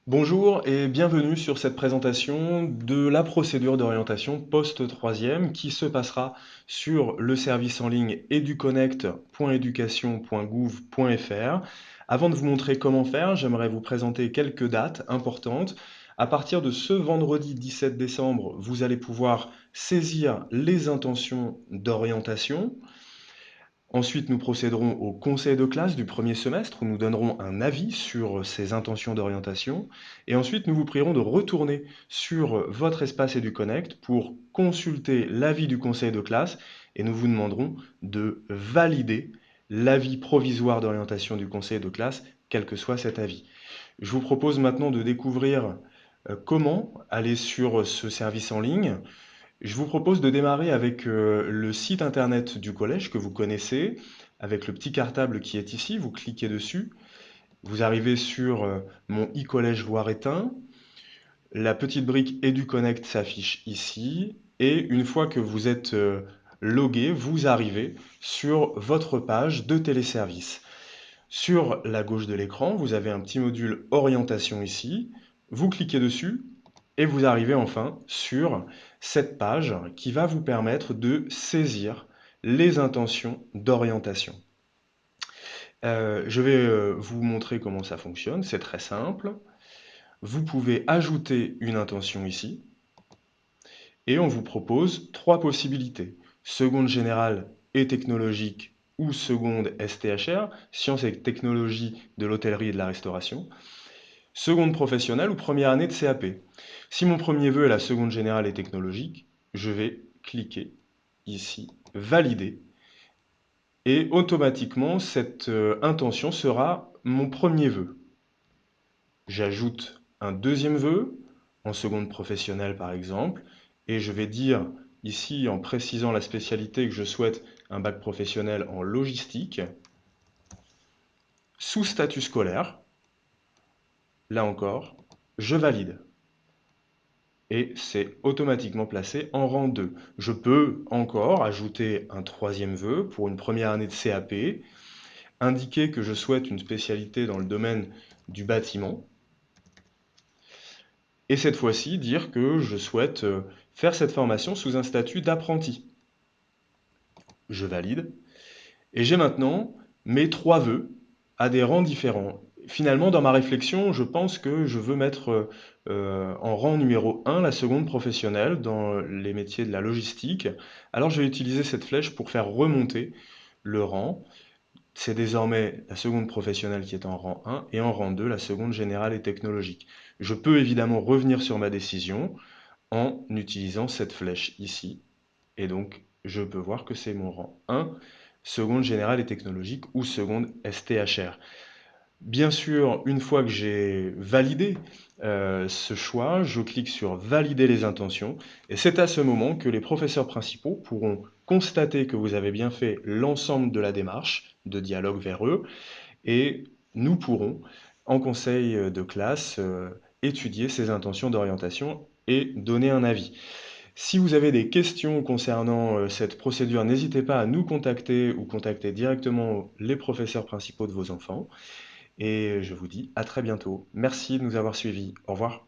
Bonjour et bienvenue sur cette présentation de la procédure d'orientation post-troisième qui se passera sur le service en ligne educonnect.education.gouv.fr. Avant de vous montrer comment faire, j'aimerais vous présenter quelques dates importantes. À partir de ce vendredi 17 décembre, vous allez pouvoir saisir les intentions d'orientation. Ensuite, nous procéderons au conseil de classe du premier semestre où nous donnerons un avis sur ces intentions d'orientation. Et ensuite, nous vous prierons de retourner sur votre espace EduConnect pour consulter l'avis du conseil de classe et nous vous demanderons de valider l'avis provisoire d'orientation du conseil de classe, quel que soit cet avis. Je vous propose maintenant de découvrir comment aller sur ce service en ligne. Je vous propose de démarrer avec le site internet du collège que vous connaissez, avec le petit cartable qui est ici, vous cliquez dessus, vous arrivez sur mon e-collège loiretain, la petite brique EduConnect s'affiche ici, et une fois que vous êtes logué, vous arrivez sur votre page de téléservice. Sur la gauche de l'écran, vous avez un petit module orientation ici, vous cliquez dessus, et vous arrivez enfin sur cette page qui va vous permettre de saisir les intentions d'orientation. Je vais vous montrer comment ça fonctionne, c'est très simple. Vous pouvez ajouter une intention ici, et on vous propose trois possibilités. Seconde générale et technologique ou seconde STHR, sciences et technologies de l'hôtellerie et de la restauration. Seconde professionnelle ou première année de CAP. Si mon premier vœu est la seconde générale et technologique, je vais cliquer ici, valider, et automatiquement cette intention sera mon premier vœu. J'ajoute un deuxième vœu, en seconde professionnelle par exemple, et je vais dire ici en précisant la spécialité que je souhaite un bac professionnel en logistique, sous statut scolaire, là encore, je valide. Et c'est automatiquement placé en rang 2. Je peux encore ajouter un troisième vœu pour une première année de CAP, indiquer que je souhaite une spécialité dans le domaine du bâtiment, et cette fois-ci dire que je souhaite faire cette formation sous un statut d'apprenti. Je valide, et j'ai maintenant mes trois vœux à des rangs différents. Finalement, dans ma réflexion, je pense que je veux mettre en rang numéro 1 la seconde professionnelle dans les métiers de la logistique. Alors je vais utiliser cette flèche pour faire remonter le rang. C'est désormais la seconde professionnelle qui est en rang 1 et en rang 2 la seconde générale et technologique. Je peux évidemment revenir sur ma décision en utilisant cette flèche ici. Et donc, je peux voir que c'est mon rang 1, seconde générale et technologique ou seconde STHR. Bien sûr, une fois que j'ai validé ce choix, je clique sur valider les intentions et c'est à ce moment que les professeurs principaux pourront constater que vous avez bien fait l'ensemble de la démarche de dialogue vers eux et nous pourrons, en conseil de classe, étudier ces intentions d'orientation et donner un avis. Si vous avez des questions concernant cette procédure, n'hésitez pas à nous contacter ou contacter directement les professeurs principaux de vos enfants. Et je vous dis à très bientôt. Merci de nous avoir suivis. Au revoir.